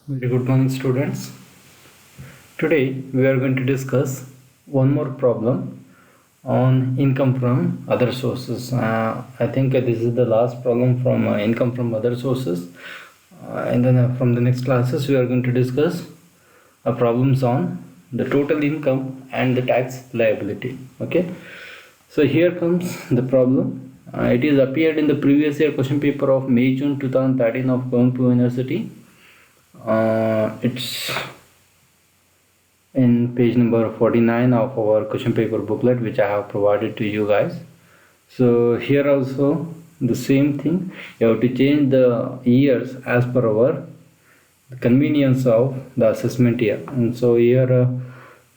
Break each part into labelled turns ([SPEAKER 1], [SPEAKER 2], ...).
[SPEAKER 1] Very good morning, students. Today we are going to discuss one more problem on income from other sources. I think this is the last problem from income from other sources. And then from the next classes we are going to discuss problems on the total income and the tax liability. Okay. So here comes the problem. It is appeared in the previous year question paper of May-June 2013 of Kavempu University. It's in page number 49 of our question paper booklet, which I have provided to you guys. So here also the same thing, you have to change the years as per our convenience of the assessment year. And so here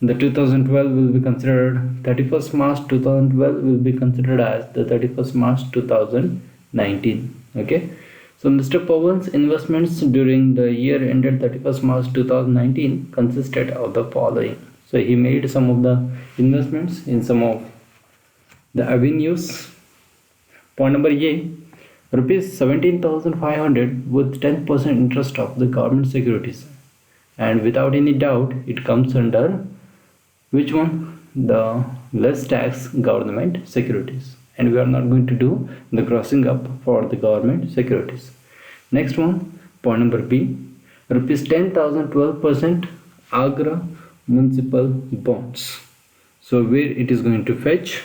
[SPEAKER 1] the 2012 will be considered 31st March 2012 will be considered as the 31st March 2019. Okay. So Mr. Pawan's investments during the year ended 31st March 2019 consisted of the following. So he made some of the investments in some of the avenues. Point number A, rupees 17,500 with 10% interest of the government securities. And without any doubt, it comes under which one? The less tax government securities. And we are not going to do the crossing up for the government securities. Next one, point number B, rupees 10,000 12% Agra municipal bonds. So where it is going to fetch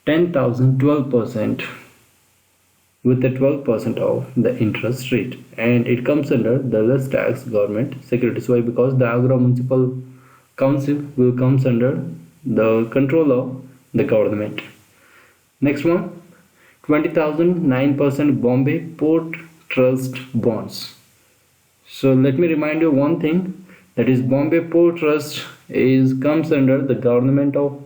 [SPEAKER 1] 10,000 12% with the 12% of the interest rate, and it comes under the less tax government securities. Why? Because the Agra municipal council will comes under the control of the government. Next one, 20,000 9% Bombay Port Trust bonds. So let me remind you one thing, that is Bombay Port Trust is comes under the government of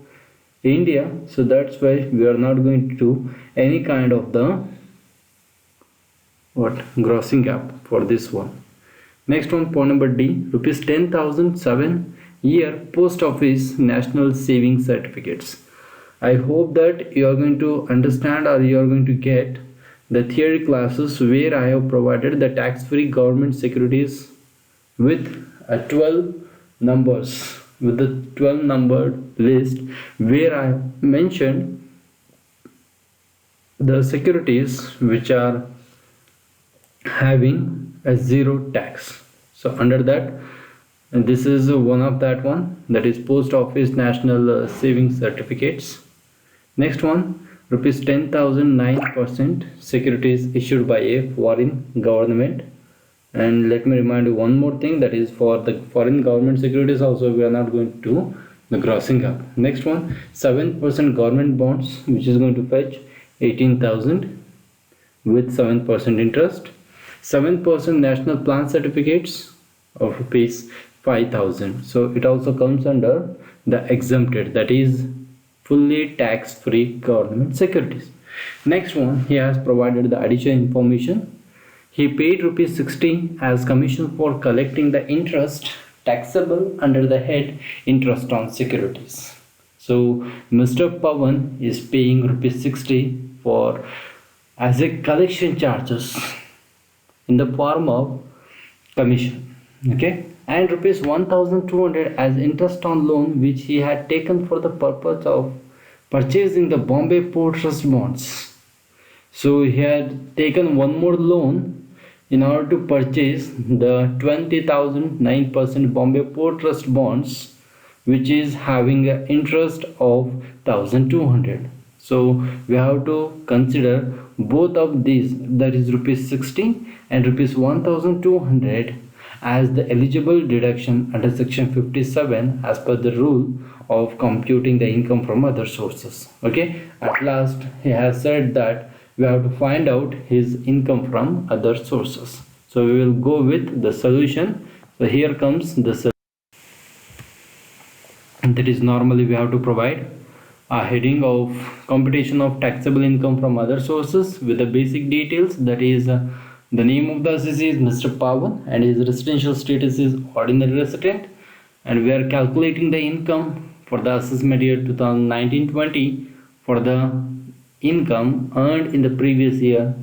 [SPEAKER 1] India. So that's why we are not going to do any kind of the grossing up for this one. Next one, point number D, rupees 10,000 7-year post office national savings certificates. I hope that you are going to understand, or you are going to get the theory classes where I have provided the tax-free government securities with 12 numbers, with the 12 numbered list, where I have mentioned the securities which are having a zero tax. So under that, and this is one of that one, that is post office national savings certificates. Next one, rupees 10,000 9% securities issued by a foreign government. And let me remind you one more thing, that is for the foreign government securities also we are not going to do the grossing up. Next one, 7% government bonds, which is going to fetch 18,000 with 7% interest. 7% national plan certificates of rupees 5,000. So it also comes under the exempted, that is fully tax-free government securities. Next one, he has provided the additional information. He paid rupees 60 as commission for collecting the interest taxable under the head interest on securities. So Mr. Pawan is paying rupees 60 for as a collection charges in the form of commission. Okay, and rupees 1,200 as interest on loan which he had taken for the purpose of purchasing the Bombay Port Trust bonds. So he had taken one more loan in order to purchase the 20,000 9% Bombay Port Trust bonds, which is having an interest of 1,200. So we have to consider both of these, that is rupees 60 and rupees 1,200, as the eligible deduction under section 57 as per the rule of computing the income from other sources. Okay, at last he has said that we have to find out his income from other sources. So we will go with the solution. So here comes the solution. That is, normally we have to provide a heading of computation of taxable income from other sources with the basic details, that is the name of the assessee is Mr. Pawan and his residential status is ordinary resident, and we are calculating the income for the assessment year 2019-20 for the income earned in the previous year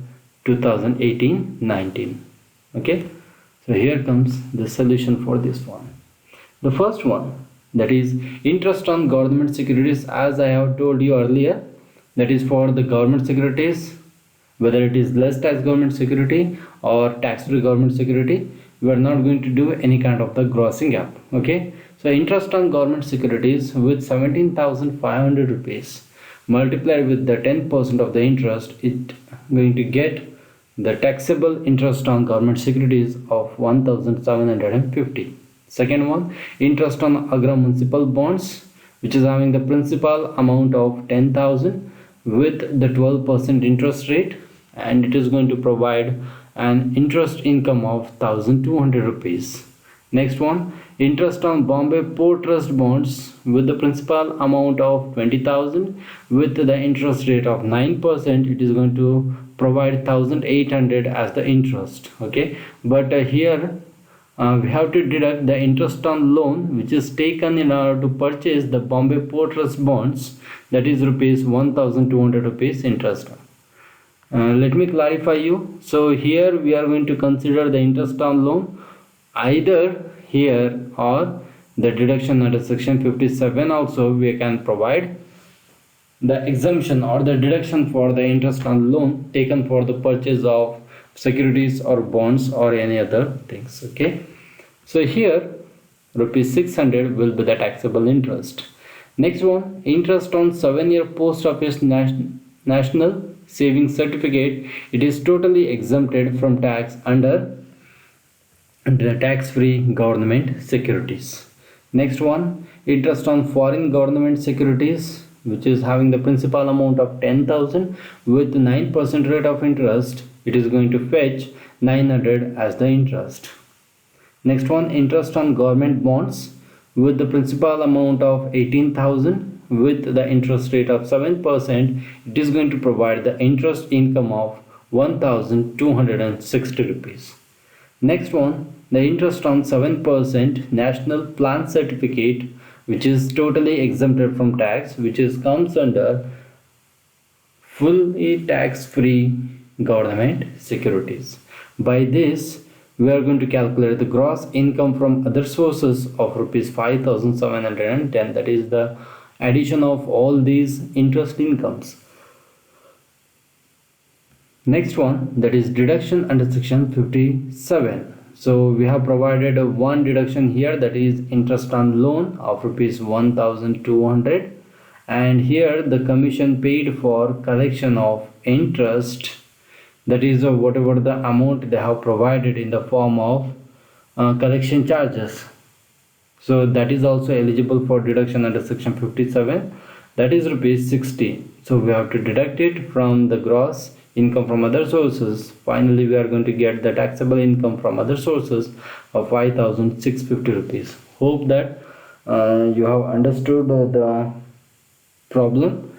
[SPEAKER 1] 2018-19. Okay, So here comes the solution for this one. The first one, that is interest on government securities, as I have told you earlier, that is for the government securities, whether it is less tax government security or tax free government security, we are not going to do any kind of the grossing up. Okay, so interest on government securities with 17,500 rupees multiplied with the 10% of the interest, it going to get the taxable interest on government securities of 1,750. Second one, interest on Agra municipal bonds, which is having the principal amount of 10,000 with the 12% interest rate, and it is going to provide an interest income of 1,200 rupees. Next one, interest on Bombay Port Trust bonds with the principal amount of 20,000 with the interest rate of 9%, it is going to provide 1,800 as the interest. Okay, but here we have to deduct the interest on loan which is taken in order to purchase the Bombay Port Trust bonds, that is rupees 1,200 rupees interest. Let me clarify you. So here we are going to consider the interest on loan either here or the deduction under section 57 also we can provide the exemption or the deduction for the interest on loan taken for the purchase of securities or bonds or any other things. Okay, so here rupees 600 will be the taxable interest. Next one, interest on 7-year post office national savings certificate, it is totally exempted from tax under the tax-free government securities. Next one, interest on foreign government securities, which is having the principal amount of 10,000 with 9% rate of interest, it is going to fetch 900 as the interest. Next one, interest on government bonds with the principal amount of 18,000 with the interest rate of 7%, it is going to provide the interest income of 1,260 rupees. Next one, the interest on 7% national plan certificate, which is totally exempted from tax, which is comes under fully tax-free government securities. By this, we are going to calculate the gross income from other sources of rupees 5,710, that is the addition of all these interest incomes. Next one, that is deduction under section 57. So we have provided one deduction here, that is interest on loan of rupees 1,200, and here the commission paid for collection of interest, that is whatever the amount they have provided in the form of collection charges. So that is also eligible for deduction under section 57, that is rupees 60. So we have to deduct it from the gross income from other sources. Finally we are going to get the taxable income from other sources of 5,650 rupees. Hope that you have understood the problem.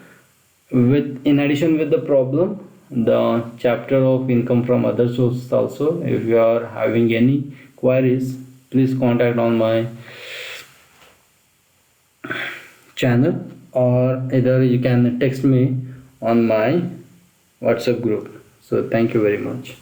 [SPEAKER 1] In addition with the problem, the chapter of income from other sources also. If you are having any queries, please contact on my channel, or either you can text me on my WhatsApp group. So thank you very much.